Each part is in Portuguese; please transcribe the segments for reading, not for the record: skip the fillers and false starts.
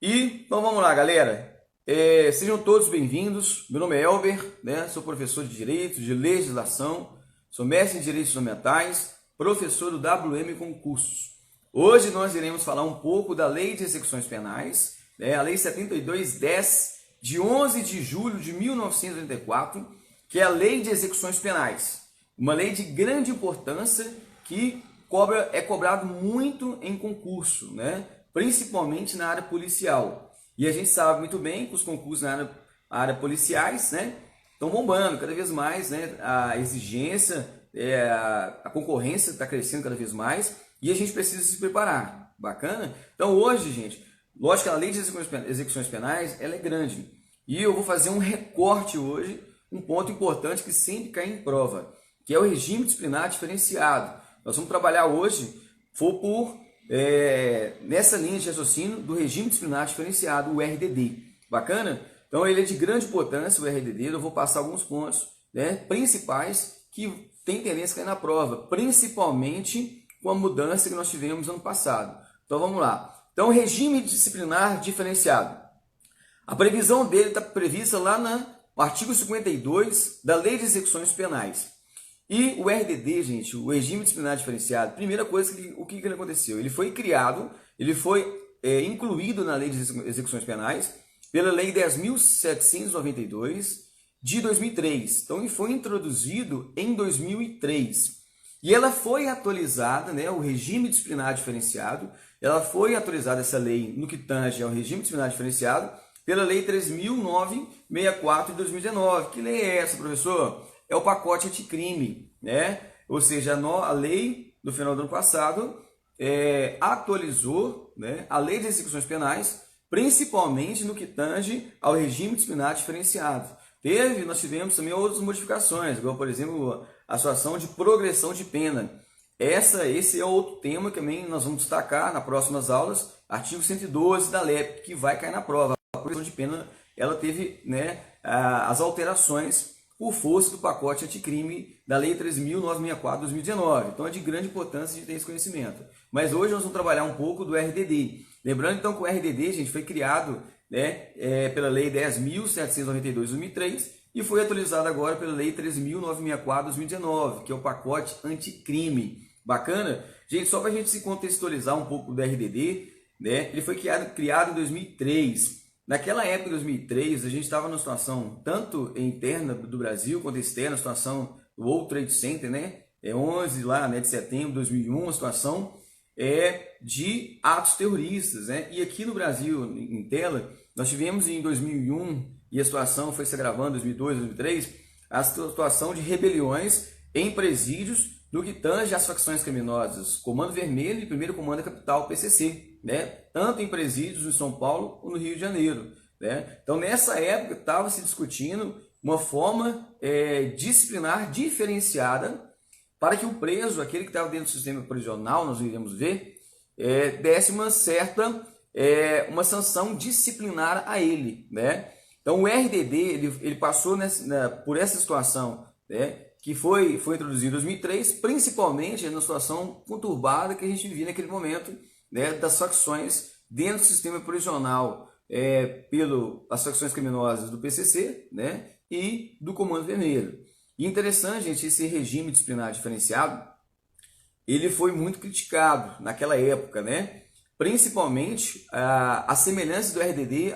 Então vamos lá, galera. Sejam todos bem-vindos. Meu nome é Elber, né? Sou professor de Direito, de Legislação, sou mestre em Direitos Fundamentais, professor do WM Concursos. Hoje nós iremos falar um pouco da Lei de Execuções Penais, né? A Lei 7210, de 11 de julho de 1984, que é a Lei de Execuções Penais. Uma lei de grande importância que é cobrado muito em concurso, né? Principalmente na área policial. E a gente sabe muito bem que os concursos na área policiais, né, estão bombando cada vez mais, né? A exigência, a concorrência está crescendo cada vez mais e a gente precisa se preparar. Bacana? Então hoje, gente, lógico que a Lei de Execuções Penais ela é grande. E eu vou fazer um recorte hoje, um ponto importante que sempre cai em prova, que é o regime disciplinar diferenciado. Nós vamos trabalhar hoje, nessa linha de raciocínio do regime disciplinar diferenciado, o RDD. Bacana? Então ele é de grande importância, o RDD. Eu vou passar alguns pontos, né, principais que tem tendência a cair na prova, principalmente com a mudança que nós tivemos ano passado. Então vamos lá. Então, regime disciplinar diferenciado. A previsão dele está prevista lá no artigo 52 da Lei de Execuções Penais. E o RDD, gente, o regime disciplinar diferenciado, primeira coisa, o que aconteceu? Ele foi criado, ele foi incluído na Lei de Execuções Penais pela Lei 10.792 de 2003. Então, ele foi introduzido em 2003. E ela foi atualizada, né, o regime disciplinar diferenciado, ela foi atualizada, essa lei, no que tange ao regime disciplinar diferenciado, pela Lei 3.964 de 2019. Que lei é essa, professor? É o pacote anticrime, né? Ou seja, a lei do final do ano passado atualizou, né, a Lei de Execuções Penais, principalmente no que tange ao regime disciplinar diferenciado. Nós tivemos também outras modificações, igual, por exemplo, a situação de progressão de pena. Esse é outro tema que também nós vamos destacar nas próximas aulas, artigo 112 da LEP, que vai cair na prova. A progressão de pena, ela teve, né, as alterações por força do pacote anticrime da Lei 3.964 de 2019. Então é de grande importância de ter esse conhecimento. Mas hoje nós vamos trabalhar um pouco do RDD. Lembrando então que o RDD, gente, foi criado, né, pela Lei 10.792 de 2003 e foi atualizado agora pela Lei 3.964 de 2019, que é o pacote anticrime. Bacana? Gente, só para a gente se contextualizar um pouco do RDD, né, ele foi criado em 2003. Naquela época, em 2003, a gente estava numa situação tanto interna do Brasil quanto externa, a situação do World Trade Center, né? 11 lá, né, de setembro de 2001, uma situação de atos terroristas, né? E aqui no Brasil, em tela, nós tivemos em 2001, e a situação foi se agravando em 2002, 2003, a situação de rebeliões em presídios no que tange às facções criminosas, Comando Vermelho e Primeiro Comando da Capital, PCC. Né? Tanto em presídios em São Paulo ou no Rio de Janeiro. Né? Então, nessa época, estava se discutindo uma forma disciplinar diferenciada para que o preso, aquele que estava dentro do sistema prisional, nós iremos ver, desse uma certa uma sanção disciplinar a ele. Né? Então, o RDD ele passou por essa situação, né, que foi introduzido em 2003, principalmente na situação conturbada que a gente vivia naquele momento, né, das facções dentro do sistema prisional, pelas facções criminosas do PCC, né, e do Comando Vermelho. E interessante, gente, esse regime disciplinar diferenciado, ele foi muito criticado naquela época, né, principalmente a semelhança do RDD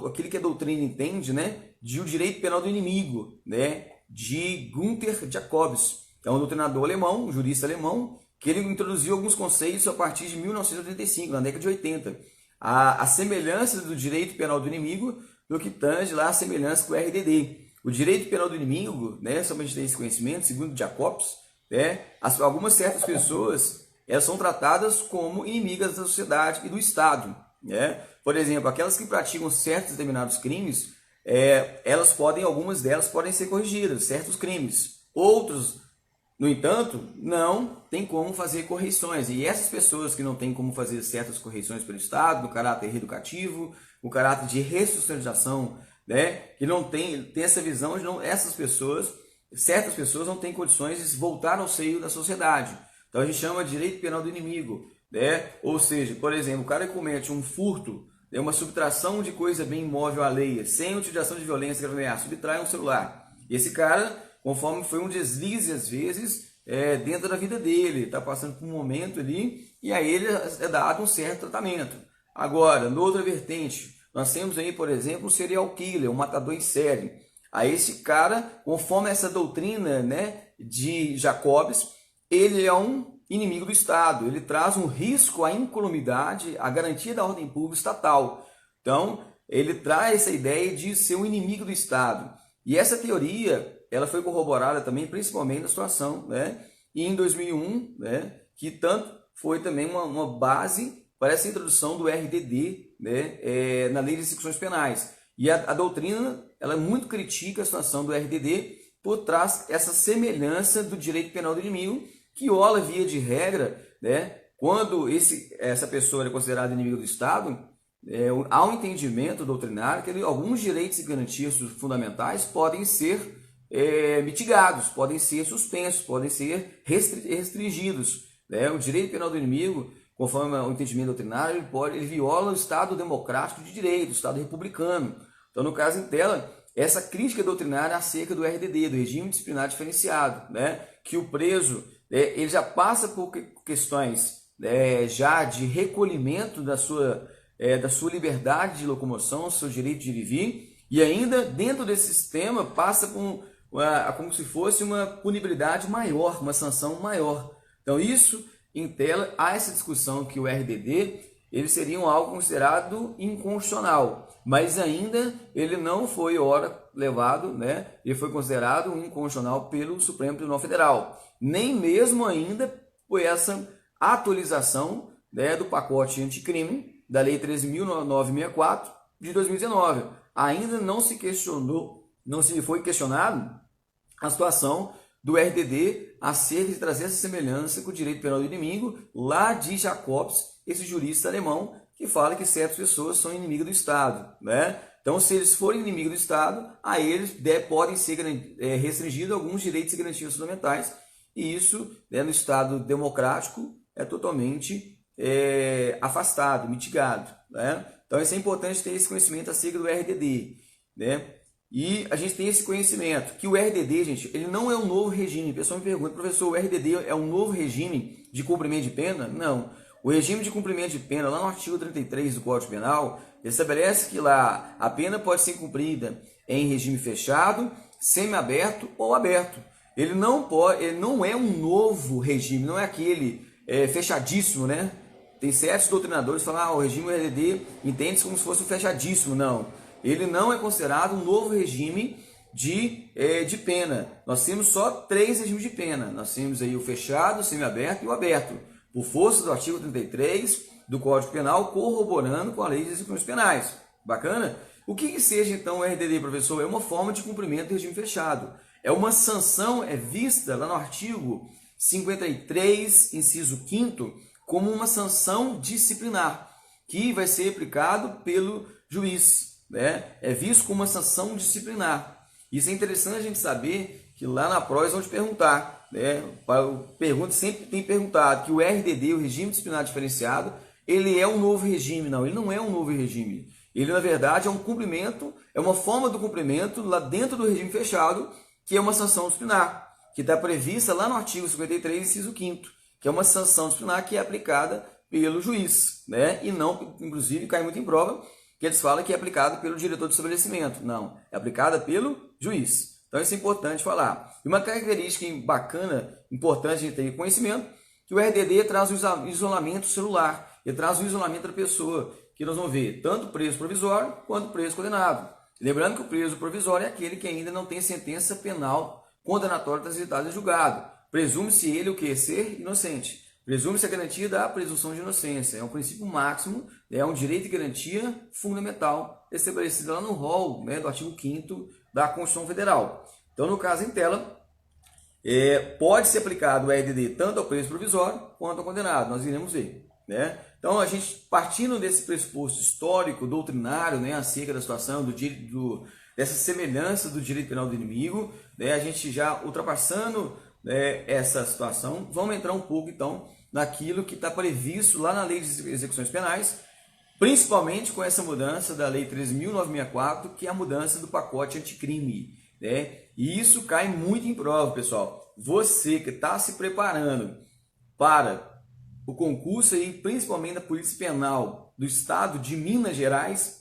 aquele que a doutrina entende, né, de o direito penal do inimigo, né, de Gunther Jacobs, que é um doutrinador alemão, um jurista alemão, que ele introduziu alguns conceitos a partir de 1985, na década de 80. A semelhança do direito penal do inimigo no que tange lá a semelhança com o RDD. O direito penal do inimigo, né, só para a gente ter esse conhecimento, segundo Jacobs, né, algumas certas pessoas elas são tratadas como inimigas da sociedade e do Estado. Né? Por exemplo, aquelas que praticam certos determinados crimes, algumas delas podem ser corrigidas, certos crimes. Outros, no entanto, não tem como fazer correções. E essas pessoas que não têm como fazer certas correções pelo Estado, no caráter reeducativo, no caráter de ressocialização, né, que não tem essa visão de certas pessoas não têm condições de voltar ao seio da sociedade. Então a gente chama de direito penal do inimigo. Né? Ou seja, por exemplo, o cara que comete um furto é uma subtração de coisa bem imóvel alheia, sem utilização de violência grave, subtrai um celular. Esse cara, conforme foi um deslize às vezes, dentro da vida dele, está passando por um momento ali, e a ele é dado um certo tratamento. Agora, na outra vertente, nós temos aí, por exemplo, um serial killer, um matador em série. A esse cara, conforme essa doutrina, né, de Jacobs, ele é um inimigo do Estado, ele traz um risco à incolumidade, à garantia da ordem pública estatal. Então, ele traz essa ideia de ser um inimigo do Estado. E essa teoria, ela foi corroborada também, principalmente na situação, né, e em 2001, né, que tanto foi também uma base para essa introdução do RDD, né, na Lei de Execuções Penais. E a doutrina, ela muito critica a situação do RDD por trás essa semelhança do direito penal do inimigo, que viola, via de regra, né, quando essa pessoa é considerada inimigo do Estado, há um entendimento doutrinário que alguns direitos e garantias fundamentais podem ser mitigados, podem ser suspensos, podem ser restringidos. Né? O direito penal do inimigo, conforme o entendimento doutrinário, ele viola o Estado democrático de direito, o Estado republicano. Então, no caso em tela, essa crítica doutrinária acerca do RDD, do regime disciplinar diferenciado, né? Que o preso ele já passa por questões já de recolhimento da sua liberdade de locomoção, seu direito de ir e vir, e ainda dentro desse sistema passa por como se fosse uma punibilidade maior, uma sanção maior. Então isso, em tela, há essa discussão que o RDD ele seria algo considerado inconstitucional, mas ainda ele não foi levado, né? Ele foi considerado inconstitucional pelo Supremo Tribunal Federal, nem mesmo ainda por essa atualização, né, do pacote anticrime da Lei 13.964 de 2019. Ainda não se questionou, não se foi questionado a situação do RDD acerca de trazer essa semelhança com o direito penal do inimigo lá de Jacobs, esse jurista alemão que fala que certas pessoas são inimigas do Estado, né? Então, se eles forem inimigos do Estado, a eles podem ser restringidos alguns direitos e garantias fundamentais, e isso, né, no Estado democrático é totalmente afastado, mitigado, né? Então, isso é importante ter esse conhecimento acerca do RDD, né? E a gente tem esse conhecimento que o RDD, gente, ele não é um novo regime. O pessoal me pergunta, professor, o RDD é um novo regime de cumprimento de pena? Não. O regime de cumprimento de pena, lá no artigo 33 do Código Penal, estabelece que lá a pena pode ser cumprida em regime fechado, semiaberto ou aberto. Ele não é um novo regime, não é aquele fechadíssimo, né? Tem certos doutrinadores que falam, o regime RDD entende-se como se fosse um fechadíssimo. Não. Ele não é considerado um novo regime de pena. Nós temos só 3 regimes de pena. Nós temos aí o fechado, o semiaberto e o aberto, por força do artigo 33 do Código Penal, corroborando com a Lei de Execuções Penais. Bacana? O que seja então o RDD, professor? É uma forma de cumprimento do regime fechado. É uma sanção, vista lá no artigo 53, inciso 5º, como uma sanção disciplinar, que vai ser aplicado pelo juiz. Né? É visto como uma sanção disciplinar. Isso é interessante a gente saber que lá na prova eles vão te perguntar, né? Sempre tem perguntado que o RDD, o regime disciplinar diferenciado, ele é um novo regime. Não, ele não é um novo regime. Ele, na verdade, é um cumprimento, é uma forma do cumprimento lá dentro do regime fechado, que é uma sanção disciplinar, que está prevista lá no artigo 53, inciso 5º, que é uma sanção disciplinar que é aplicada pelo juiz, né? E não, inclusive, cai muito em prova, que eles falam que é aplicado pelo diretor do estabelecimento. Não, é aplicada pelo juiz. Então isso é importante falar. E uma característica bacana, importante a gente ter conhecimento, que o RDD traz o isolamento celular, ele traz o isolamento da pessoa, que nós vamos ver tanto preso provisório quanto preso condenado. Lembrando que o preso provisório é aquele que ainda não tem sentença penal condenatória transitada em julgado. Presume-se ele o que? Ser inocente. Presume-se a garantia da presunção de inocência. É um princípio máximo, é um direito de garantia fundamental estabelecido lá no rol, né, do artigo 5º da Constituição Federal. Então, no caso em tela, pode ser aplicado o RDD tanto ao preso provisório quanto ao condenado. Nós iremos ver. Né? Então, a gente partindo desse pressuposto histórico, doutrinário, né, acerca da situação, dessa semelhança do direito penal do inimigo, né, a gente já ultrapassando essa situação, vamos entrar um pouco, então, naquilo que está previsto lá na Lei de Execuções Penais, principalmente com essa mudança da Lei 13.964, que é a mudança do pacote anticrime, né? E isso cai muito em prova, pessoal. Você que está se preparando para o concurso aí, principalmente da Polícia Penal do Estado de Minas Gerais,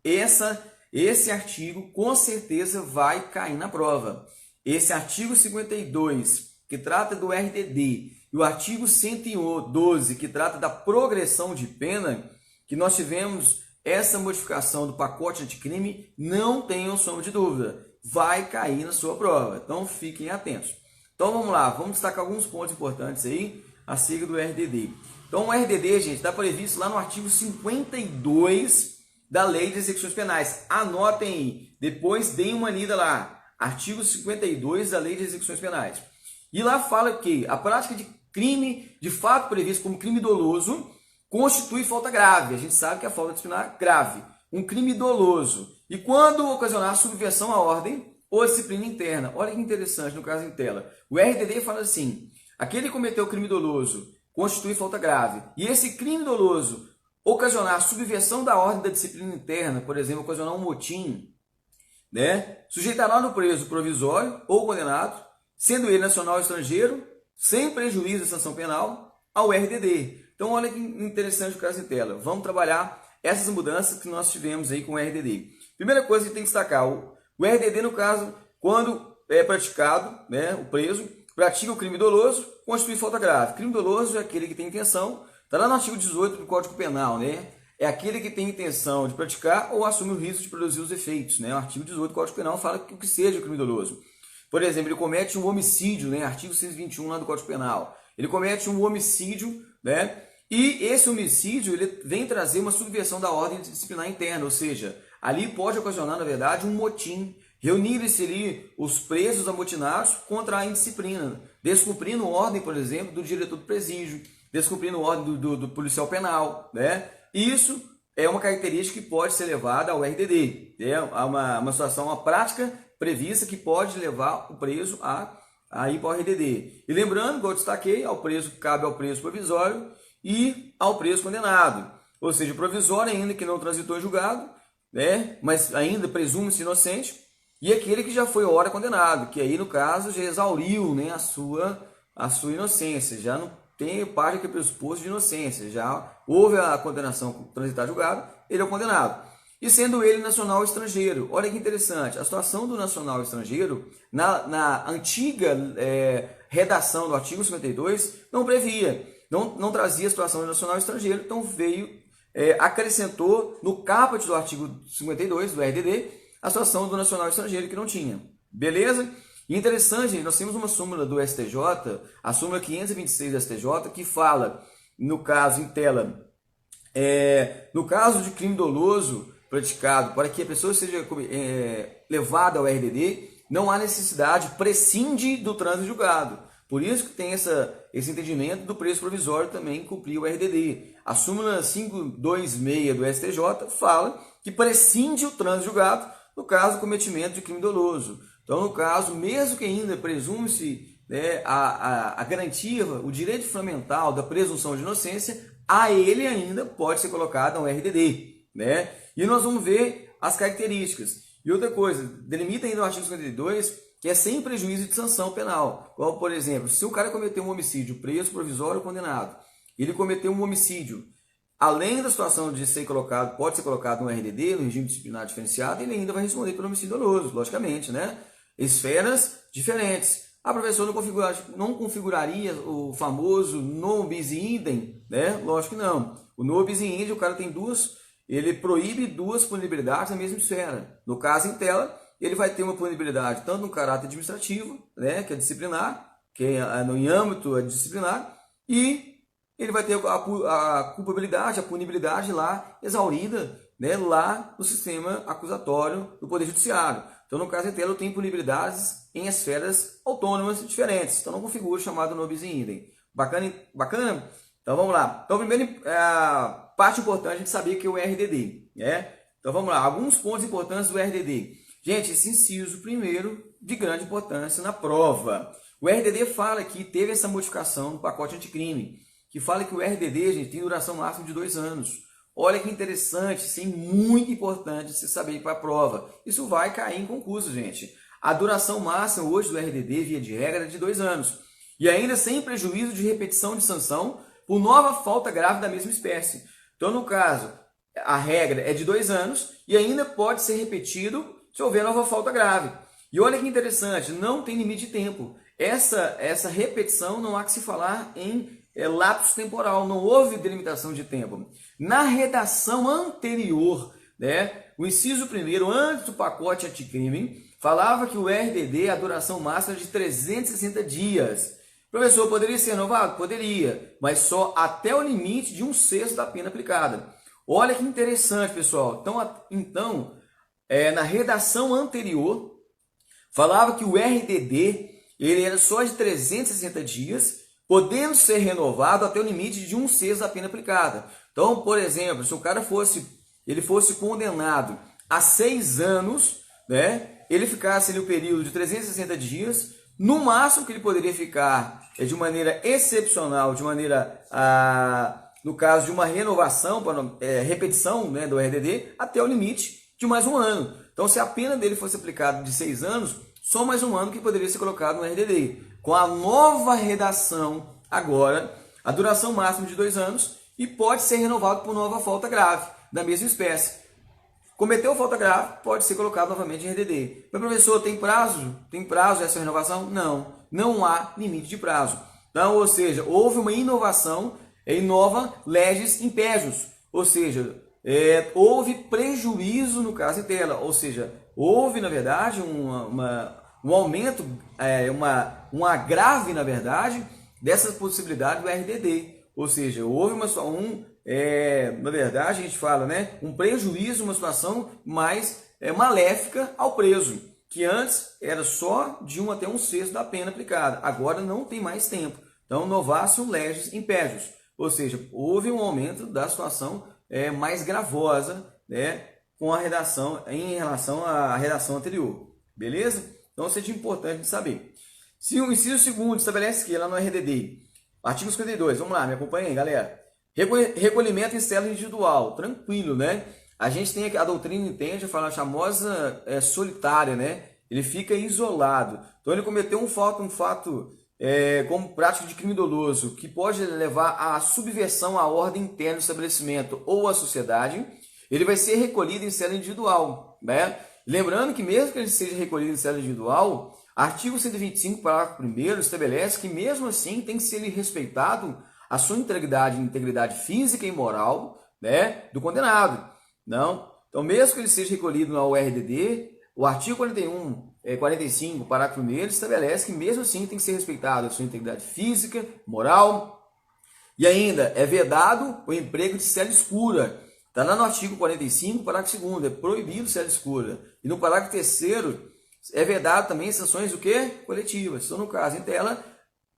esse artigo com certeza vai cair na prova. Esse artigo 52, que trata do RDD, e o artigo 112, que trata da progressão de pena, que nós tivemos essa modificação do pacote anticrime, não tenham sombra de dúvida, vai cair na sua prova. Então fiquem atentos. Então vamos lá, vamos destacar alguns pontos importantes aí acerca do RDD. Então o RDD, gente, está previsto lá no artigo 52 da Lei de Execuções Penais. Anotem aí, depois deem uma lida lá. Artigo 52 da Lei de Execuções Penais. E lá fala que a prática de crime de fato previsto como crime doloso constitui falta grave. A gente sabe que a falta disciplinar é grave. Um crime doloso. E quando ocasionar subversão à ordem ou disciplina interna. Olha que interessante no caso em tela. O RDD fala assim: aquele que cometeu crime doloso constitui falta grave. E esse crime doloso ocasionar subversão da ordem da disciplina interna, por exemplo, ocasionar um motim, né, sujeitará no preso provisório ou condenado, sendo ele nacional ou estrangeiro, sem prejuízo da sanção penal, ao RDD. Então, olha que interessante o caso em tela. Vamos trabalhar essas mudanças que nós tivemos aí com o RDD. Primeira coisa que tem que destacar, o RDD, no caso, quando é praticado, né, o preso pratica o crime doloso, constitui falta grave. Crime doloso é aquele que tem intenção, está lá no artigo 18 do Código Penal, né? É aquele que tem intenção de praticar ou assume o risco de produzir os efeitos, né? O artigo 18 do Código Penal fala que o que seja o crime doloso. Por exemplo, ele comete um homicídio, né? Artigo 121 lá do Código Penal. Ele comete um homicídio, né? E esse homicídio ele vem trazer uma subversão da ordem disciplinar interna, ou seja, ali pode ocasionar, na verdade, um motim. Reunirem-se ali os presos amotinados contra a indisciplina, descumprindo ordem, por exemplo, do diretor do presídio, descumprindo ordem do policial penal, né? Isso é uma característica que pode ser levada ao RDD, é uma situação, uma prática prevista que pode levar o preso a ir para o RDD. E lembrando, como eu destaquei, cabe ao preso provisório e ao preso condenado, ou seja, o provisório ainda que não transitou em julgado, né? Mas ainda presume-se inocente, e aquele que já foi ora condenado, que aí no caso já exauriu, né, a sua inocência, já não tem parte que é pressuposto de inocência, já houve a condenação transitar julgado, ele é o condenado. E sendo ele nacional ou estrangeiro, olha que interessante, a situação do nacional ou estrangeiro, na antiga redação do artigo 52, não previa, não trazia a situação de nacional ou estrangeiro, então acrescentou no caput do artigo 52 do RDD, a situação do nacional estrangeiro que não tinha. Beleza? E interessante, nós temos uma súmula do STJ, a súmula 526 do STJ, que fala, no caso em tela, no caso de crime doloso praticado para que a pessoa seja levada ao RDD, não há necessidade, prescinde do trânsito julgado. Por isso que tem esse entendimento do preso provisório também cumprir o RDD. A súmula 526 do STJ fala que prescinde o trânsito julgado no caso do cometimento de crime doloso. Então, no caso, mesmo que ainda presume-se, né, a garantia, o direito fundamental da presunção de inocência, a ele ainda pode ser colocado um RDD, né? E nós vamos ver as características. E outra coisa, delimita ainda o artigo 52, que é sem prejuízo de sanção penal. Como, por exemplo, se o cara cometeu um homicídio, preso, provisório ou condenado, ele cometeu um homicídio, além da situação de ser colocado, pode ser colocado no RDD, no regime disciplinar diferenciado, ele ainda vai responder pelo homicídio doloso, logicamente, né? Esferas diferentes. A professora não configuraria o famoso no bis in idem, né? Lógico que não. O no bis in idem, o cara tem ele proíbe duas punibilidades na mesma esfera. No caso em tela, ele vai ter uma punibilidade tanto no caráter administrativo, né, que é disciplinar, que é no âmbito disciplinar, e ele vai ter a culpabilidade, a punibilidade lá exaurida, né, lá no sistema acusatório do Poder Judiciário. Então, no caso em tela, tem punibilidades em esferas autônomas diferentes. Então, não configura o chamado no bis in idem. Bacana? Bacana? Então, vamos lá. Então, primeiro, parte importante a gente saber que é o RDD, né? Então, vamos lá. Alguns pontos importantes do RDD. Gente, esse inciso primeiro de grande importância na prova. O RDD fala que teve essa modificação no pacote anticrime, que fala que o RDD, gente, tem duração máxima de 2 anos. Olha que interessante, sim, muito importante você saber para a prova. Isso vai cair em concurso, gente. A duração máxima hoje do RDD, via de regra, é de 2 anos. E ainda sem prejuízo de repetição de sanção por nova falta grave da mesma espécie. Então, no caso, a regra é de 2 anos e ainda pode ser repetido se houver nova falta grave. E olha que interessante, não tem limite de tempo. Essa repetição não há que se falar em lapso temporal, não houve delimitação de tempo. Na redação anterior, né, o inciso 1º, antes do pacote anticrime, falava que o RDD, a duração máxima é de 360 dias. Professor, poderia ser renovado? Poderia, mas só até o limite de 1/6 da pena aplicada. Olha que interessante, pessoal. Então na redação anterior, falava que o RDD ele era só de 360 dias, podendo ser renovado até o limite de 1/6 da pena aplicada. Então, por exemplo, se o cara fosse condenado a 6 anos, né, ele ficasse ali o período de 360 dias, no máximo que ele poderia ficar de maneira excepcional, de maneira, no caso de uma renovação, repetição, né, do RDD, até o limite de mais 1 ano. Então, se a pena dele fosse aplicada de 6 anos, só mais 1 ano que poderia ser colocado no RDD. Com a nova redação, agora, a duração máxima de 2 anos e pode ser renovado por nova falta grave da mesma espécie. Cometeu falta grave, pode ser colocado novamente em RDD. Mas, professor, tem prazo? Tem prazo essa renovação? Não, não há limite de prazo. Então, ou seja, houve uma inovação em nova legis impégios, ou seja, houve prejuízo no caso em tela, ou seja, houve, na verdade, um aumento, um agrave, na verdade, dessa possibilidade do RDD. Ou seja, houve na verdade, a gente fala, né, um prejuízo, uma situação mais maléfica ao preso, que antes era só de 1 até 1/6 da pena aplicada. Agora não tem mais tempo. Então, novatio legis impégios. Ou seja, houve um aumento da situação mais gravosa, né, com a redação em relação à redação anterior. Beleza? Então, isso é de importante de saber. Se o inciso 2º estabelece que lá no RDD, artigo 52, vamos lá, me acompanha aí, galera. Recolhimento em cela individual, tranquilo, né? A gente tem a doutrina entende, fala a famosa solitária, né? Ele fica isolado. Então, ele cometeu um fato como prática de crime doloso, que pode levar à subversão à ordem interna do estabelecimento ou à sociedade, ele vai ser recolhido em cela individual, né? Lembrando que mesmo que ele seja recolhido em cela individual, artigo 125, parágrafo 1º, estabelece que mesmo assim tem que ser respeitado a sua integridade física e moral, né, do condenado. Não? Então, mesmo que ele seja recolhido ao RDD, o artigo 45, parágrafo 1º, estabelece que mesmo assim tem que ser respeitado a sua integridade física, moral, e ainda é vedado o emprego de cela escura. Está lá no artigo 45, parágrafo 2º, é proibido cela escura. E no parágrafo 3º, é vedado também sanções do quê? Coletivas. Então, no caso, em tela,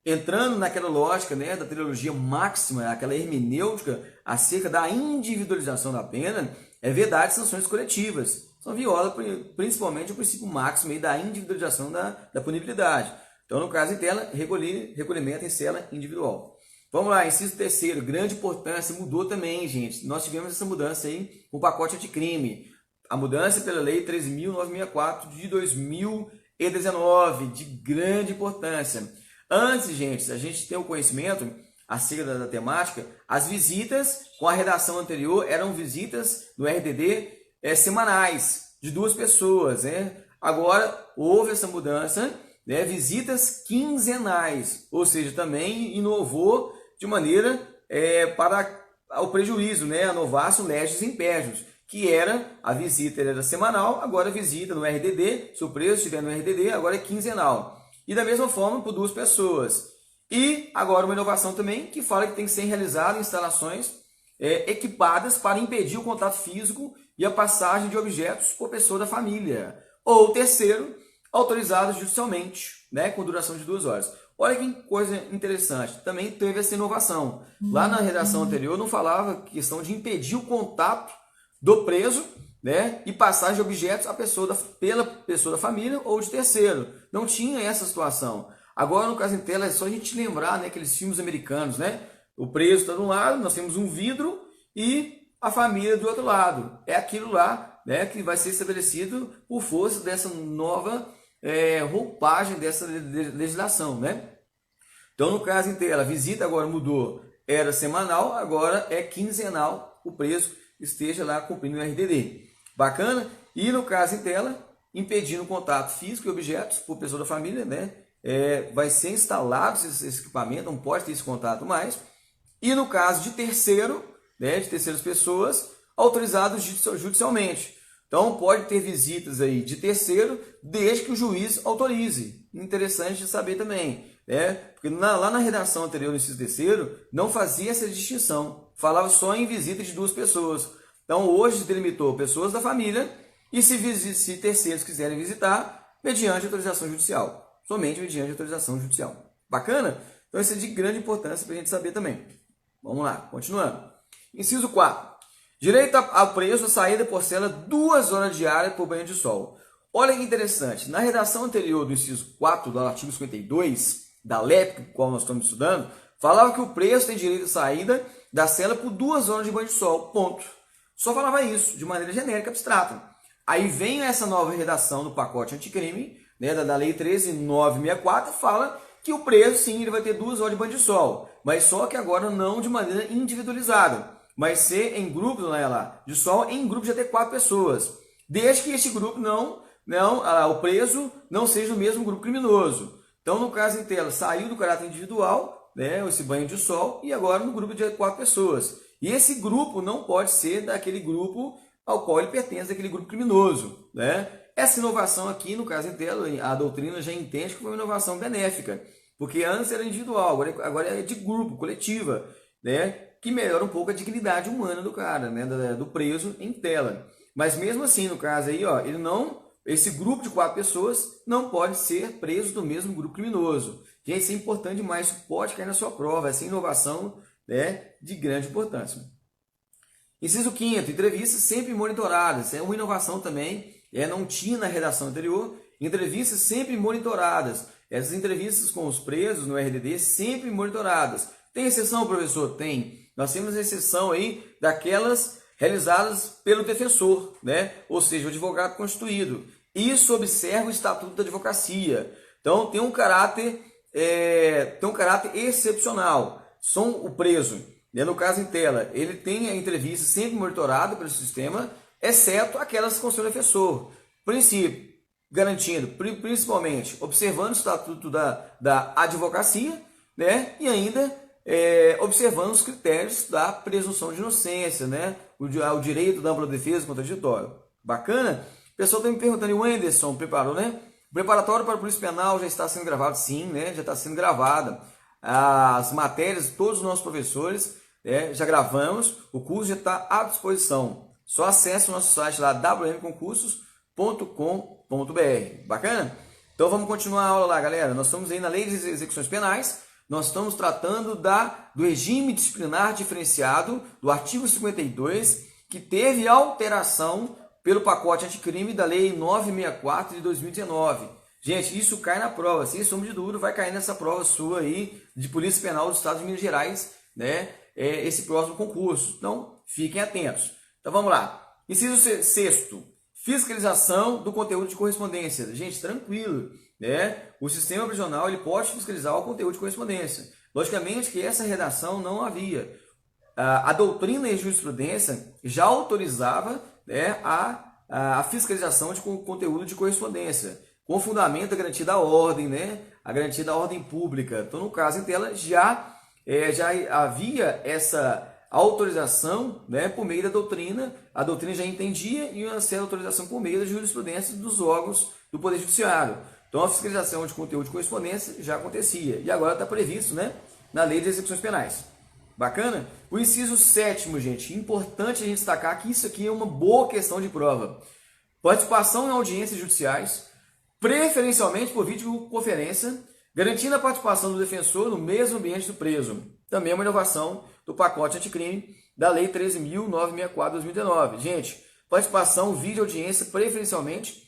entrando naquela lógica, né, da trilogia máxima, aquela hermenêutica acerca da individualização da pena, é vedado sanções coletivas. Então, viola principalmente o princípio máximo aí da individualização da punibilidade. Então, no caso em tela, recolhimento em cela individual. Vamos lá, inciso 3º, grande importância, mudou também, gente. Nós tivemos essa mudança aí com o pacote anticrime. A mudança pela lei 13.964 de 2019, de grande importância. Antes, gente, a gente ter o conhecimento acerca da temática, as visitas com a redação anterior eram visitas no RDD semanais, de 2 pessoas, né? Agora, houve essa mudança, né? Visitas quinzenais, ou seja, também inovou de maneira para o prejuízo, né? A novatio legis impégios, que a visita era semanal, agora a visita no RDD, se o preso estiver no RDD, agora é quinzenal. E da mesma forma por 2 pessoas. E agora uma inovação também que fala que tem que ser realizado em instalações equipadas para impedir o contato físico e a passagem de objetos por pessoa da família. Ou terceiro, autorizados judicialmente, né, com duração de 2 horas. Olha que coisa interessante, também teve essa inovação. Lá na redação anterior não falava questão de impedir o contato do preso, né, e passagem de objetos pela pessoa da família ou de terceiro. Não tinha essa situação. Agora, no caso em tela, é só a gente lembrar, né, aqueles filmes americanos, né? O preso está de um lado, nós temos um vidro e a família do outro lado. É aquilo lá, né, que vai ser estabelecido por força dessa nova roupagem dessa legislação, né? Então, no caso em tela, a visita agora mudou, era semanal, agora é quinzenal, o preso esteja lá cumprindo o RDD. Bacana? E no caso em tela, impedindo o contato físico e objetos por pessoa da família, né? Vai ser instalado esse equipamento, não pode ter esse contato mais. E no caso de terceiro, né, de terceiras pessoas, autorizados judicialmente. Então pode ter visitas aí de terceiro, desde que o juiz autorize. Interessante de saber também, né? Porque lá na redação anterior do inciso terceiro, não fazia essa distinção. Falava só em visita de duas pessoas. Então hoje delimitou pessoas da família e se terceiros quiserem visitar, mediante autorização judicial. Somente mediante autorização judicial. Bacana? Então isso é de grande importância para a gente saber também. Vamos lá, continuando. Inciso 4. Direito ao preso a saída por cela 2 horas diárias por banho de sol. Olha que interessante. Na redação anterior do inciso 4 do artigo 52 da LEP, qual nós estamos estudando, falava que o preso tem direito à saída da cela por 2 horas de banho de sol. Ponto. Só falava isso, de maneira genérica, abstrata. Aí vem essa nova redação do pacote anticrime, né, da Lei 13.964, fala que o preso, sim, ele vai ter 2 horas de banho de sol, mas só que agora não de maneira individualizada, mas ser em grupo, de sol, em grupo de até 4 pessoas, desde que este grupo o preso não seja o mesmo grupo criminoso. Então, no caso em tela, saiu do caráter individual, né, esse banho de sol, e agora no grupo de 4 pessoas. E esse grupo não pode ser daquele grupo ao qual ele pertence, daquele grupo criminoso, né? Essa inovação aqui, no caso em tela, a doutrina já entende que foi uma inovação benéfica, porque antes era individual, agora é de grupo, coletiva, né? Que melhora um pouco a dignidade humana do cara, né? Do preso em tela. Mas mesmo assim, no caso aí, ó, esse grupo de 4 pessoas não pode ser preso do mesmo grupo criminoso. Gente, isso é importante demais, isso pode cair na sua prova, essa inovação, né, de grande importância. Inciso 5º, entrevistas sempre monitoradas. É uma inovação também, não tinha na redação anterior, entrevistas sempre monitoradas. Essas entrevistas com os presos no RDD sempre monitoradas. Tem exceção, professor? Tem. Nós temos exceção aí daquelas realizadas pelo defensor, né? Ou seja, o advogado constituído. Isso observa o Estatuto da Advocacia. Então tem um caráter excepcional. O preso, né, no caso em tela, ele tem a entrevista sempre monitorada pelo sistema, exceto aquelas com o seu defensor. Princípio, garantindo, principalmente, observando o Estatuto da Advocacia, né, e ainda observando os critérios da presunção de inocência, né, o direito da ampla defesa contraditório. Bacana? O pessoal está me perguntando, e o Anderson preparou, né? O preparatório para a Polícia Penal já está sendo gravado? Sim, né? Já está sendo gravada. As matérias, todos os nossos professores, já gravamos. O curso já está à disposição. Só acesse o nosso site lá, wmconcursos.com.br. Bacana? Então vamos continuar a aula lá, galera. Nós estamos aí na Lei de Execuções Penais. Nós estamos tratando do regime disciplinar diferenciado do artigo 52, que teve alteração pelo pacote anticrime da Lei 964 de 2019. Gente, isso cai na prova, sem sombra de dúvida, vai cair nessa prova sua aí de Polícia Penal do Estado de Minas Gerais, né? Esse próximo concurso. Então, fiquem atentos. Então, vamos lá. Inciso 6º, fiscalização do conteúdo de correspondência. Gente, tranquilo, né? O sistema prisional ele pode fiscalizar o conteúdo de correspondência. Logicamente que essa redação não havia. A doutrina e a jurisprudência já autorizava, né, a fiscalização de conteúdo de correspondência, com fundamento da garantia da ordem, né, a garantia da ordem pública. Então, no caso em tela, já havia essa autorização, né, por meio da doutrina, a doutrina já entendia, e uma certa autorização por meio da jurisprudência dos órgãos do Poder Judiciário. Então, a fiscalização de conteúdo de correspondência já acontecia, e agora está previsto, né, na Lei de Execuções Penais. Bacana? O inciso 7º, gente, importante a gente destacar que isso aqui é uma boa questão de prova. Participação em audiências judiciais, preferencialmente por videoconferência, garantindo a participação do defensor no mesmo ambiente do preso. Também é uma inovação do pacote anticrime da Lei 13.964 de 2019. Gente, participação, vídeo audiência, preferencialmente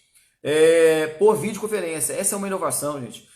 por videoconferência. Essa é uma inovação, gente.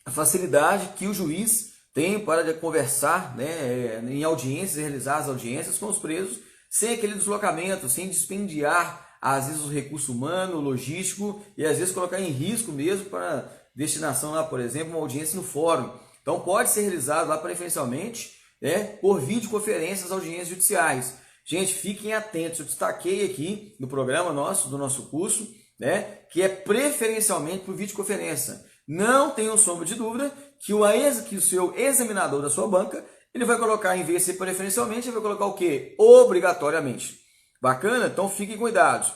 A facilidade que o juiz tem para conversar, né, em audiências, realizar as audiências com os presos sem aquele deslocamento, sem dispendiar, às vezes, o recurso humano, logístico, e às vezes colocar em risco mesmo para destinação lá, por exemplo, uma audiência no fórum. Então pode ser realizado lá preferencialmente, né, por videoconferência as audiências judiciais. Gente, fiquem atentos, eu destaquei aqui no programa do nosso curso, né, que é preferencialmente por videoconferência. Não tenham sombra de dúvida que o seu examinador da sua banca, ele vai colocar, em vez de ser preferencialmente, ele vai colocar o quê? Obrigatoriamente. Bacana? Então fiquem cuidados,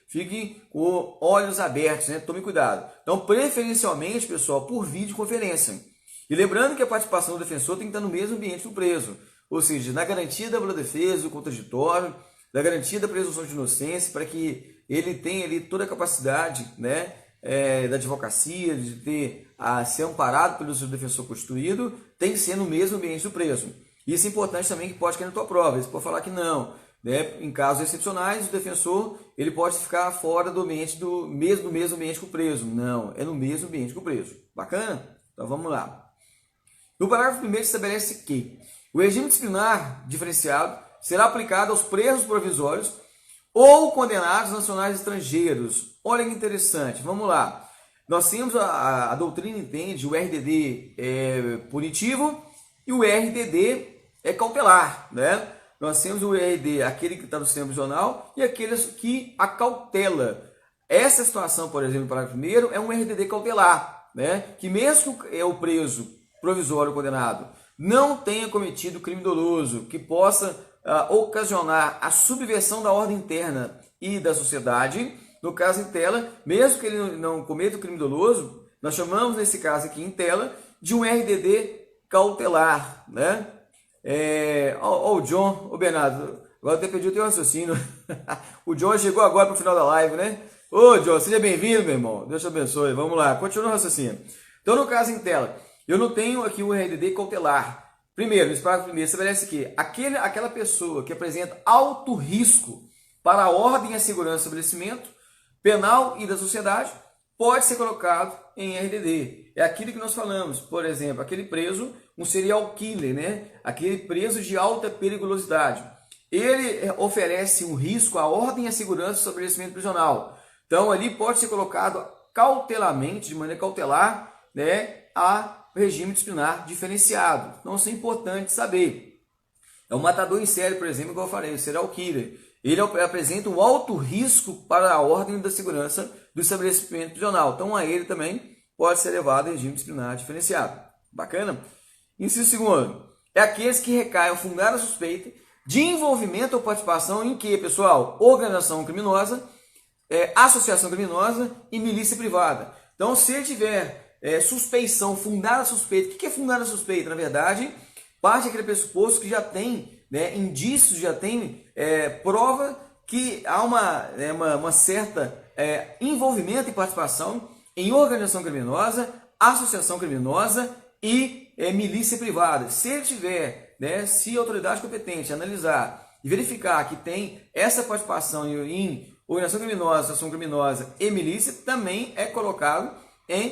fiquem com olhos abertos, né? Tomem cuidado. Então, preferencialmente, pessoal, por videoconferência. E lembrando que a participação do defensor tem que estar no mesmo ambiente do preso, ou seja, na garantia da ampla defesa, do contraditório, da garantia da presunção de inocência, para que ele tenha ali toda a capacidade, né, da advocacia, de ser amparado pelo seu defensor constituído, tem que ser no mesmo ambiente do preso. Isso é importante também, que pode cair na tua prova. Você pode falar que não, né? Em casos excepcionais, o defensor ele pode ficar fora do ambiente do mesmo ambiente que o preso. Não, é no mesmo ambiente que o preso. Bacana? Então vamos lá. No parágrafo 1º estabelece que o regime disciplinar diferenciado será aplicado aos presos provisórios ou condenados nacionais estrangeiros. Olha que interessante, vamos lá. Nós temos a doutrina entende o RDD punitivo e o RDD cautelar, né? Nós temos o RD, aquele que está no sistema prisional, e aqueles que acautela. Essa situação, por exemplo, no parágrafo 1º, é um RDD cautelar, né? Que mesmo que o preso provisório condenado não tenha cometido crime doloso, que possa ocasionar a subversão da ordem interna e da sociedade, no caso em tela, mesmo que ele não cometa o crime doloso, nós chamamos nesse caso aqui em tela de um RDD cautelar, né? O John, o Bernardo, agora eu até perdi o teu raciocínio. O John chegou agora para o final da live, né? Ô John, seja bem-vindo, meu irmão. Deus te abençoe. Vamos lá, continua o raciocínio. Então, no caso em tela, eu não tenho aqui o RDD cautelar. Primeiro, nesse parágrafo primeiro, estabelece que aquela pessoa que apresenta alto risco para a ordem e a segurança do estabelecimento penal e da sociedade pode ser colocado em RDD. É aquilo que nós falamos, por exemplo, aquele preso, um serial killer, né? Aquele preso de alta periculosidade. Ele oferece um risco à ordem e à segurança do estabelecimento prisional. Então, ali pode ser colocado cautelarmente, de maneira cautelar, né, a regime disciplinar diferenciado. Então, isso é importante saber. É um matador em série, por exemplo, igual eu falei, o serial killer. Ele apresenta um alto risco para a ordem da segurança do estabelecimento prisional. Então, a ele também pode ser levado a regime disciplinar diferenciado. Bacana? Inciso segundo, é aqueles que recaem fundada suspeita de envolvimento ou participação em que, pessoal? Organização criminosa, associação criminosa e milícia privada. Então, se ele tiver suspeição, fundada suspeita, o que é fundada suspeita? Na verdade, parte daquele pressuposto que já tem, né, indícios, já tem prova que há uma certa envolvimento e participação em organização criminosa, associação criminosa e milícia privada. Se ele tiver, né, se a autoridade competente analisar e verificar que tem essa participação em organização criminosa, associação criminosa e milícia, também é colocado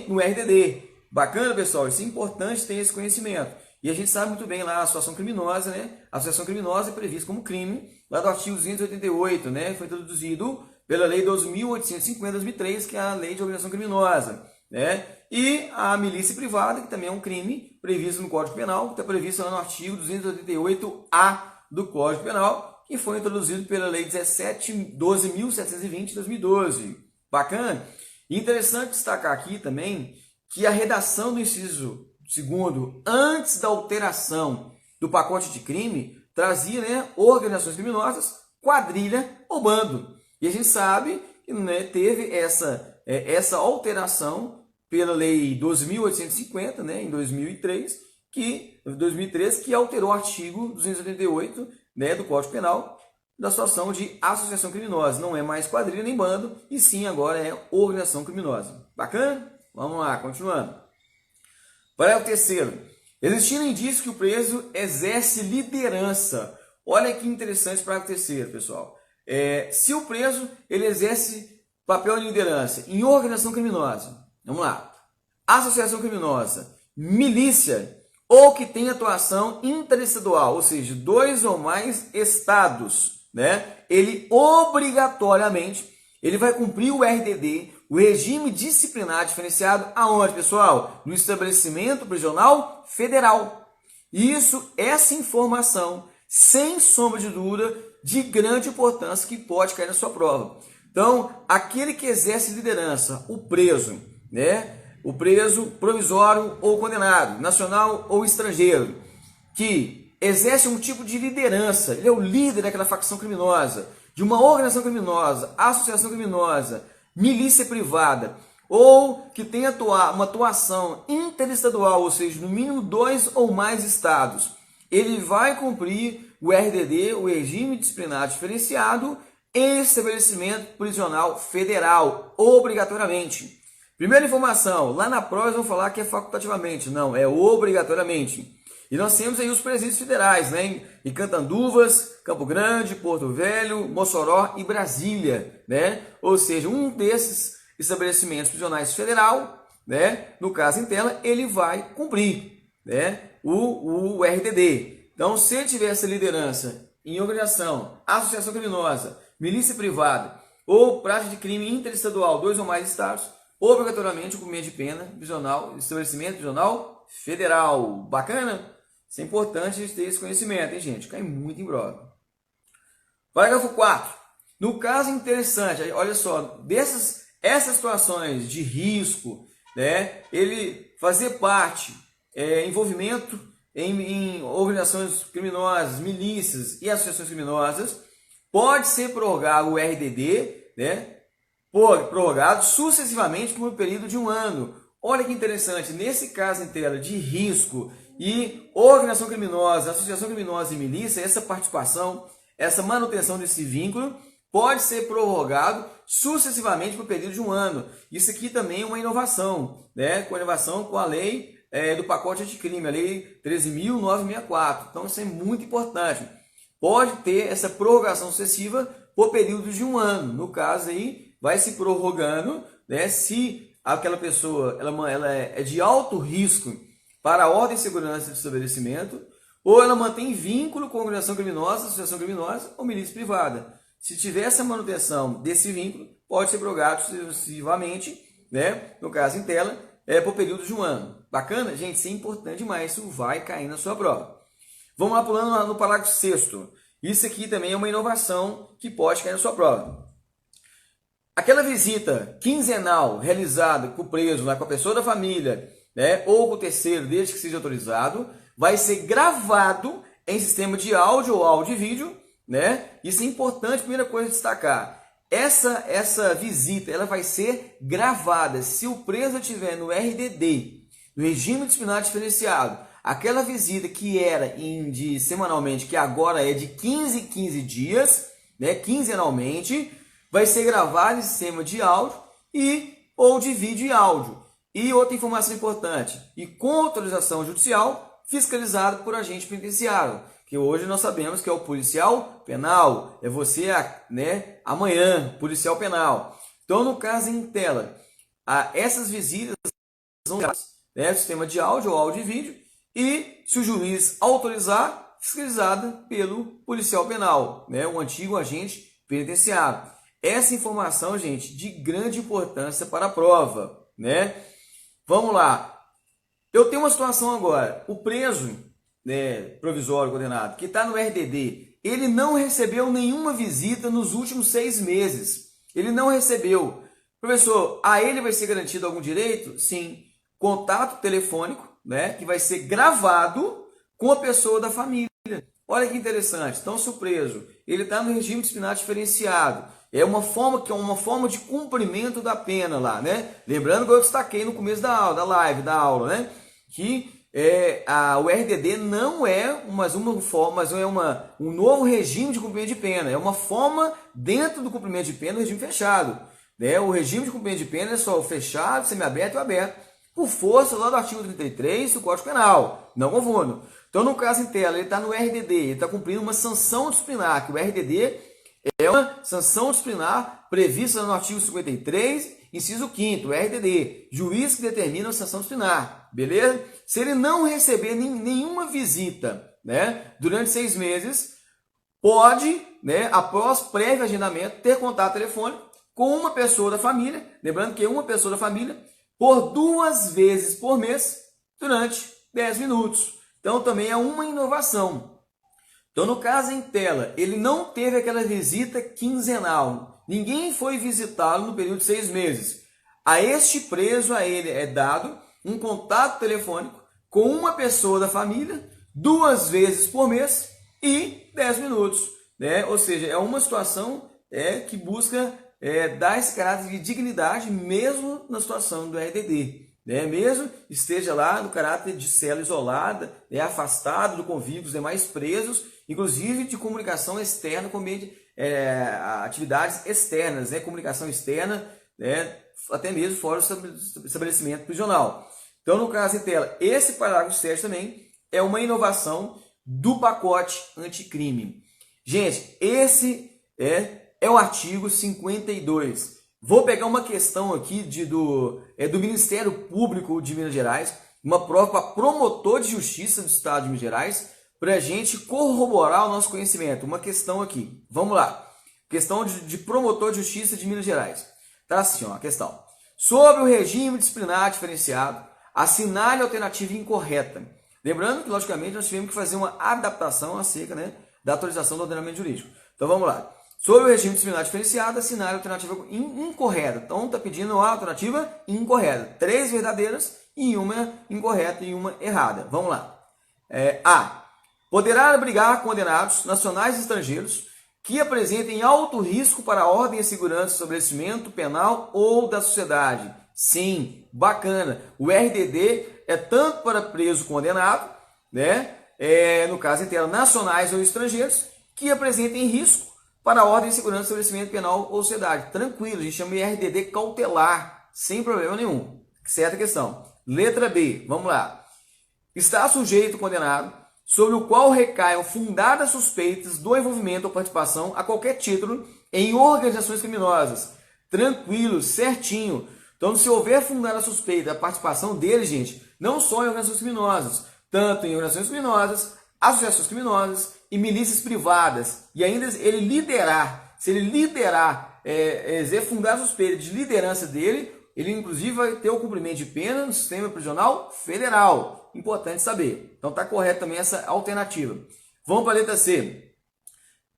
no RDD. Bacana, pessoal? Isso é importante ter esse conhecimento. E a gente sabe muito bem lá a associação criminosa, né? A associação criminosa é prevista como crime lá do artigo 288, né? Foi introduzido pela Lei 2.850/2003, que é a Lei de Organização Criminosa, né? E a milícia privada, que também é um crime previsto no Código Penal, que está previsto lá no artigo 288-A do Código Penal, que foi introduzido pela Lei 12.720 de 2012. Bacana? E interessante destacar aqui também que a redação do inciso 2º, antes da alteração do pacote de crime, trazia, né, organizações criminosas, quadrilha ou bando. E a gente sabe que, né, teve essa alteração pela Lei 12.850, né, em 2003, que alterou o artigo 288, né, do Código Penal, da situação de associação criminosa. Não é mais quadrilha nem bando, e sim agora é organização criminosa. Bacana? Vamos lá, continuando. Parágrafo 3º. Existindo indício que o preso exerce liderança. Olha que interessante o parágrafo 3º, pessoal. Se o preso ele exerce papel de liderança em organização criminosa, vamos lá, associação criminosa, milícia, ou que tem atuação interestadual, ou seja, 2 ou mais estados, né, ele obrigatoriamente ele vai cumprir o RDD, o regime disciplinar diferenciado, aonde, pessoal? No estabelecimento prisional federal. Isso, essa informação, sem sombra de dúvida, de grande importância que pode cair na sua prova. Então, aquele que exerce liderança, o preso, né? O preso provisório ou condenado, nacional ou estrangeiro, que exerce um tipo de liderança, ele é o líder daquela facção criminosa, de uma organização criminosa, associação criminosa, milícia privada, ou que tenha uma atuação interestadual, ou seja, no mínimo 2 ou mais estados, ele vai cumprir o RDD, o regime disciplinar diferenciado, em estabelecimento prisional federal, obrigatoriamente. Primeira informação, lá na prova eles vão falar que é facultativamente, não, é obrigatoriamente. E nós temos aí os presídios federais, né? Em Cantanduvas, Campo Grande, Porto Velho, Mossoró e Brasília, né? Ou seja, um desses estabelecimentos prisionais federal, né? No caso em tela, ele vai cumprir, né? O RDD. Então, se ele tiver essa liderança em organização, associação criminosa, milícia privada ou prática de crime interestadual, 2 ou mais estados, obrigatoriamente o cumprimento de pena prisional, estabelecimento prisional federal. Bacana? Isso é importante a gente ter esse conhecimento, hein, gente? Cai muito em brother. Parágrafo 4. No caso interessante, olha só, essas situações de risco, né, ele fazer parte, envolvimento em organizações criminosas, milícias e associações criminosas, pode ser prorrogado o RDD, né, prorrogado sucessivamente por um período de 1 ano. Olha que interessante, nesse caso em tela de risco e organização criminosa, associação criminosa e milícia, essa participação, essa manutenção desse vínculo pode ser prorrogado sucessivamente por um período de 1 ano. Isso aqui também é uma inovação, né? Com a inovação com a lei do pacote anticrime, a lei 13.964. Então isso é muito importante. Pode ter essa prorrogação sucessiva por período de 1 ano. No caso aí, vai se prorrogando, né? Se aquela pessoa ela é de alto risco para a ordem e segurança do estabelecimento, ou ela mantém vínculo com a organização criminosa, associação criminosa ou milícia privada. Se tiver essa manutenção desse vínculo, pode ser prorrogado sucessivamente, né? No caso em tela, por período de 1 ano. Bacana? Gente, isso é importante demais, isso vai cair na sua prova. Vamos lá pulando no parágrafo 6º. Isso aqui também é uma inovação que pode cair na sua prova. Aquela visita quinzenal realizada com o preso, com a pessoa da família, né, ou com o terceiro, desde que seja autorizado, vai ser gravado em sistema de áudio ou áudio e vídeo, né? Isso é importante, primeira coisa a destacar. Essa visita ela vai ser gravada. Se o preso estiver no RDD, no regime disciplinar diferenciado, aquela visita que era de semanalmente, que agora é de 15 em 15 dias, né, quinzenalmente, vai ser gravado em sistema de áudio ou de vídeo e áudio. E outra informação importante, e com autorização judicial, fiscalizado por agente penitenciário, que hoje nós sabemos que é o policial penal, é você, né, amanhã, policial penal. Então, no caso em tela, essas visitas são gravadas, né, sistema de áudio ou áudio e vídeo, e se o juiz autorizar, fiscalizada pelo policial penal, né, o antigo agente penitenciário. Essa informação, gente, de grande importância para a prova, né? Vamos lá. Eu tenho uma situação agora. O preso, né, provisório condenado, que está no RDD, ele não recebeu nenhuma visita nos últimos 6 meses. Ele não recebeu. Professor, a ele vai ser garantido algum direito? Sim. Contato telefônico, né, que vai ser gravado com a pessoa da família. Olha que interessante. Então, se o preso ele está no regime disciplinar diferenciado, é uma forma de cumprimento da pena lá, né? Lembrando que eu destaquei no começo da aula, né? Que o RDD não é uma forma, mas é um novo regime de cumprimento de pena. É uma forma dentro do cumprimento de pena, regime fechado, né? O regime de cumprimento de pena é só o fechado, semiaberto e aberto, por força lá do artigo 33 do Código Penal. Não confundo. Então, no caso em tela, ele está no RDD, ele está cumprindo uma sanção disciplinar, que o RDD é uma sanção disciplinar prevista no artigo 53, inciso 5º, RDD, juiz que determina a sanção disciplinar, beleza? Se ele não receber nenhuma visita, né, durante 6 meses, pode, né, após prévio agendamento, ter contato telefônico com uma pessoa da família, lembrando que é uma pessoa da família, por 2 vezes por mês, durante 10 minutos. Então também é uma inovação. Então no caso em tela, ele não teve aquela visita quinzenal. Ninguém foi visitá-lo no período de 6 meses. A este preso, a ele é dado um contato telefônico com uma pessoa da família, 2 vezes por mês e 10 minutos. Né? Ou seja, é uma situação que busca dar esse caráter de dignidade mesmo na situação do RDD. Né? Mesmo esteja lá no caráter de cela isolada, afastado do convívio dos demais presos, inclusive de comunicação externa com meio de atividades externas, comunicação externa, até mesmo fora do estabelecimento prisional. Então, no caso em tela, esse parágrafo 7 também é uma inovação do pacote anticrime. Gente, esse é o artigo 52. Vou pegar uma questão aqui do Ministério Público de Minas Gerais, uma prova para promotor de justiça do Estado de Minas Gerais, para a gente corroborar o nosso conhecimento. Uma questão aqui. Vamos lá. Questão de promotor de justiça de Minas Gerais. Tá assim, ó, a questão. Sobre o regime disciplinar diferenciado, assinale a alternativa incorreta. Lembrando que, logicamente, nós tivemos que fazer uma adaptação acerca, da atualização do ordenamento jurídico. Então, vamos lá. Sobre o regime disciplinar diferenciado, assinale a alternativa incorreta. Então, está pedindo a alternativa incorreta. 3 verdadeiras e uma incorreta e uma errada. Vamos lá. A. Poderá abrigar condenados nacionais e estrangeiros que apresentem alto risco para a ordem e segurança do estabelecimento penal ou da sociedade. Sim, bacana. O RDD é tanto para preso condenado, no caso em tela, nacionais ou estrangeiros, que apresentem risco para a ordem e segurança do estabelecimento penal ou sociedade. Tranquilo, a gente chama de RDD cautelar, sem problema nenhum. Certa questão. Letra B, vamos lá. Está sujeito condenado sobre o qual recaiam fundadas suspeitas do envolvimento ou participação a qualquer título em organizações criminosas. Tranquilo, certinho. Então, se houver fundada suspeita da participação dele, gente, não só em organizações criminosas, tanto em organizações criminosas, associações criminosas e milícias privadas, e ainda ele liderar, se ele liderar, fundar a suspeita de liderança dele, ele inclusive vai ter o cumprimento de pena no sistema prisional federal. Importante saber. Então está correto também essa alternativa. Vamos para a letra C.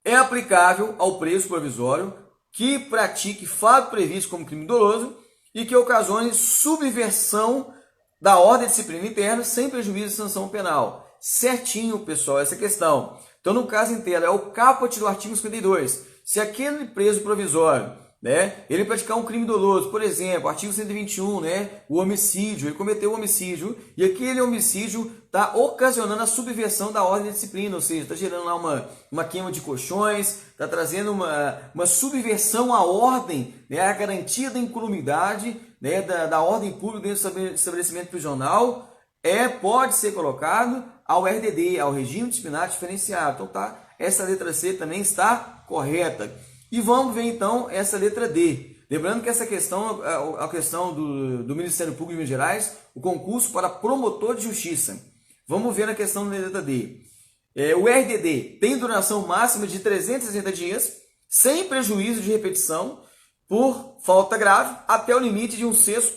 É aplicável ao preso provisório que pratique fato previsto como crime doloso e que ocasione subversão da ordem de disciplina interna sem prejuízo de sanção penal. Certinho, pessoal, essa questão. Então, no caso inteiro, é o caput do artigo 52. Se aquele preso provisório, ele praticar um crime doloso, por exemplo, artigo 121, o homicídio, ele cometeu o homicídio e aquele homicídio está ocasionando a subversão da ordem de disciplina, ou seja, está gerando lá uma queima de colchões, está trazendo uma subversão à ordem, a garantia da incolumidade, da ordem pública dentro do estabelecimento prisional, pode ser colocado ao RDD, ao regime disciplinar diferenciado. Então tá, essa letra C também está correta. E vamos ver então essa letra D. Lembrando que essa questão é a questão do Ministério Público de Minas Gerais, o concurso para promotor de justiça. Vamos ver a questão da letra D. O RDD tem duração máxima de 360 dias, sem prejuízo de repetição, por falta grave, até o limite de 1/6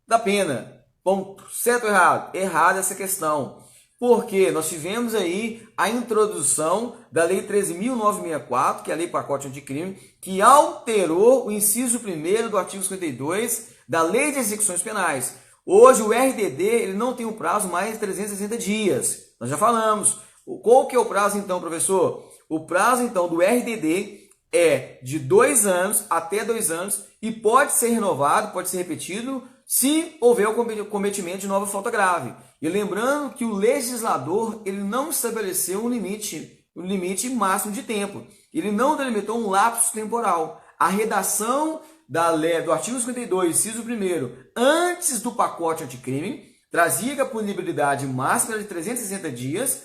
da pena. Ponto. Certo ou errado? Errada essa questão. Porque nós tivemos aí a introdução da Lei 13.964, que é a Lei Pacote Anticrime, que alterou o inciso 1º do artigo 52 da Lei de Execuções Penais. Hoje o RDD ele não tem um prazo mais de 360 dias. Nós já falamos. Qual que é o prazo então, professor? O prazo então do RDD é de 2 anos até 2 anos e pode ser renovado, pode ser repetido, se houver o cometimento de nova falta grave. E lembrando que o legislador ele não estabeleceu um limite máximo de tempo. Ele não delimitou um lapso temporal. A redação do artigo 52, inciso 1º, antes do pacote anticrime, trazia a punibilidade máxima de 360 dias,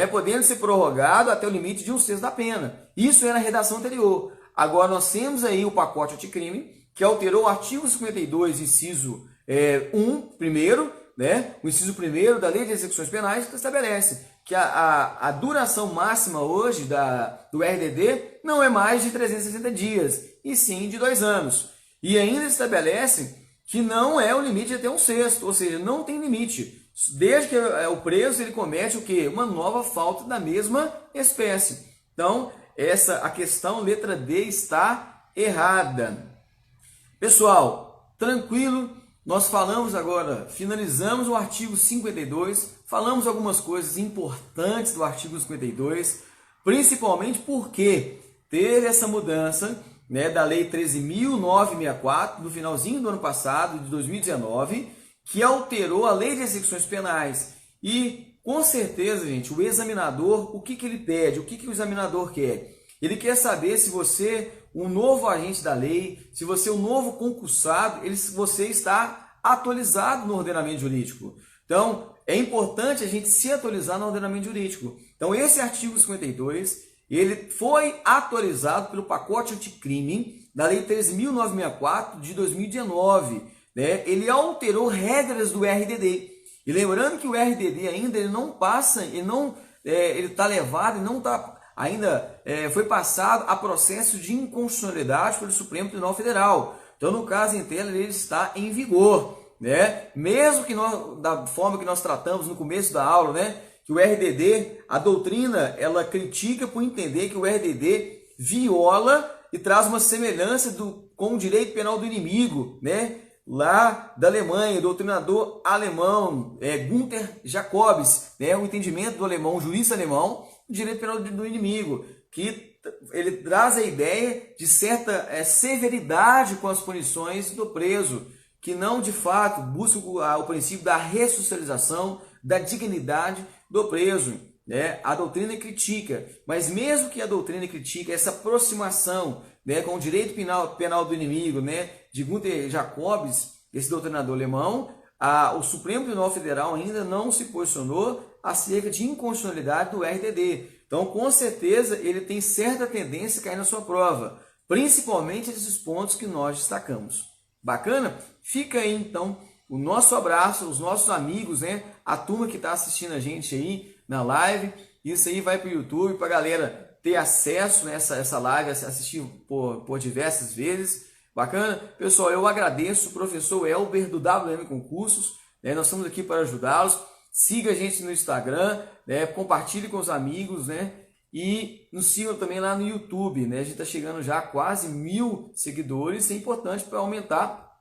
podendo ser prorrogado até o limite de 1/6 da pena. Isso era a redação anterior. Agora nós temos aí o pacote anticrime, que alterou o artigo 52, inciso 1, primeiro, né, o inciso 1º da Lei de Execuções Penais, que estabelece que a duração máxima hoje do RDD não é mais de 360 dias, e sim de 2 anos. E ainda estabelece que não é o limite de até 1/6, ou seja, não tem limite, desde que o preso ele comete o quê? Uma nova falta da mesma espécie. Então, a questão letra D está errada. Pessoal, tranquilo, nós falamos agora, finalizamos o artigo 52, falamos algumas coisas importantes do artigo 52, principalmente porque teve essa mudança, né, da Lei 13.964, no finalzinho do ano passado, de 2019, que alterou a Lei de Execuções Penais. E, com certeza, gente, o examinador, o que ele pede? O que o examinador quer? Ele quer saber se você, um novo agente da lei, se você é um novo concursado, você está atualizado no ordenamento jurídico. Então, é importante a gente se atualizar no ordenamento jurídico. Então, esse artigo 52, ele foi atualizado pelo pacote anticrime da Lei 13.964 de 2019. Né? Ele alterou regras do RDD. E lembrando que o RDD ainda ele não passa, ele está levado e não está ainda foi passado a processo de inconstitucionalidade pelo Supremo Tribunal Federal. Então, no caso em tela, ele está em vigor, né? Mesmo que da forma que nós tratamos no começo da aula, né? Que o RDD, a doutrina, ela critica por entender que o RDD viola e traz uma semelhança com o direito penal do inimigo, né? Lá da Alemanha, o doutrinador alemão Gunther Jacobs, né? O entendimento do alemão, jurista alemão, direito penal do inimigo, que ele traz a ideia de certa severidade com as punições do preso, que não de fato busca o princípio da ressocialização, da dignidade do preso. Né? A doutrina critica, mas mesmo que a doutrina critique essa aproximação, né, com o direito penal do inimigo, né, de Gunther Jacobs, esse doutrinador alemão, o Supremo Tribunal Federal ainda não se posicionou acerca de inconstitucionalidade do RDD. Então, com certeza, ele tem certa tendência a cair na sua prova, principalmente esses pontos que nós destacamos. Bacana? Fica aí, então, o nosso abraço, os nossos amigos, né? A turma que está assistindo a gente aí na live. Isso aí vai para o YouTube, para a galera ter acesso nessa essa live, assistir por diversas vezes. Bacana? Pessoal, eu agradeço o professor Elber do WM Concursos. Né? Nós estamos aqui para ajudá-los. Siga a gente no Instagram, né? Compartilhe com os amigos, né? E nos sigam também lá no YouTube, né? A gente está chegando já a quase 1000 seguidores. Isso é importante para aumentar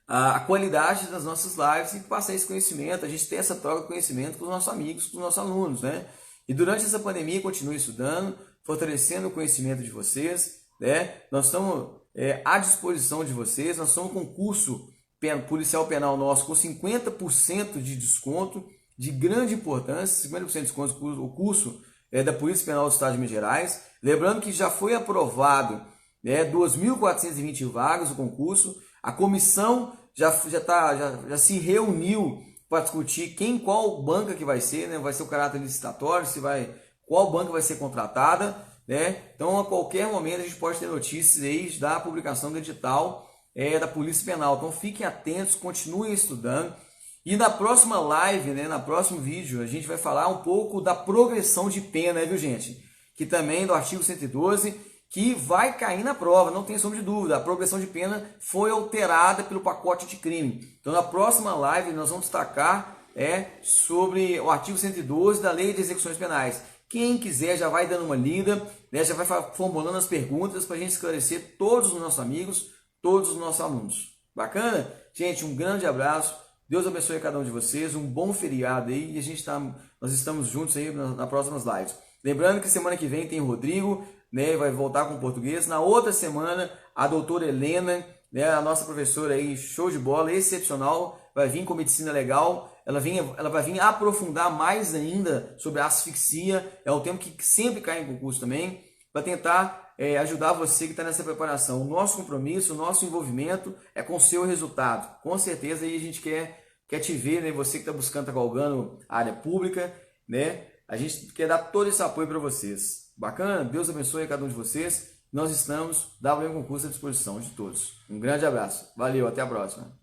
a qualidade das nossas lives e passar esse conhecimento. A gente tem essa troca de conhecimento com os nossos amigos, com os nossos alunos, né? E durante essa pandemia, continue estudando, fortalecendo o conhecimento de vocês, né? Nós estamos à disposição de vocês. Nós estamos com um curso policial penal nosso com 50% de desconto, de grande importância, 50% de desconto, o curso da Polícia Penal do Estado de Minas Gerais. Lembrando que já foi aprovado 2.420 vagas o concurso. A comissão já se reuniu para discutir qual banca que vai ser, né? Vai ser o caráter licitatório, qual banca vai ser contratada, né? Então, a qualquer momento a gente pode ter notícias aí da publicação do edital da Polícia Penal. Então, fiquem atentos, continuem estudando. E na próxima live, né, no próximo vídeo, a gente vai falar um pouco da progressão de pena, viu, gente? Que também do artigo 112, que vai cair na prova, não tem sombra de dúvida. A progressão de pena foi alterada pelo pacote de crime. Então, na próxima live, nós vamos destacar sobre o artigo 112 da Lei de Execuções Penais. Quem quiser já vai dando uma lida, né, já vai formulando as perguntas para a gente esclarecer todos os nossos amigos, todos os nossos alunos. Bacana? Gente, um grande abraço. Deus abençoe a cada um de vocês. Um bom feriado aí. E nós estamos juntos aí nas próximas lives. Lembrando que semana que vem tem o Rodrigo, né, vai voltar com o português. Na outra semana, a doutora Helena, né, a nossa professora aí, show de bola, excepcional, vai vir com medicina legal. Ela vai vir aprofundar mais ainda sobre a asfixia. É um tema que sempre cai em concurso também, para tentar ajudar você que está nessa preparação. O nosso compromisso, o nosso envolvimento é com o seu resultado. Com certeza aí a gente quer te ver, né? Você que está buscando, está galgando a área pública, né? A gente quer dar todo esse apoio para vocês. Bacana? Deus abençoe a cada um de vocês. Nós estamos, WM Concurso, à disposição de todos. Um grande abraço. Valeu, até a próxima.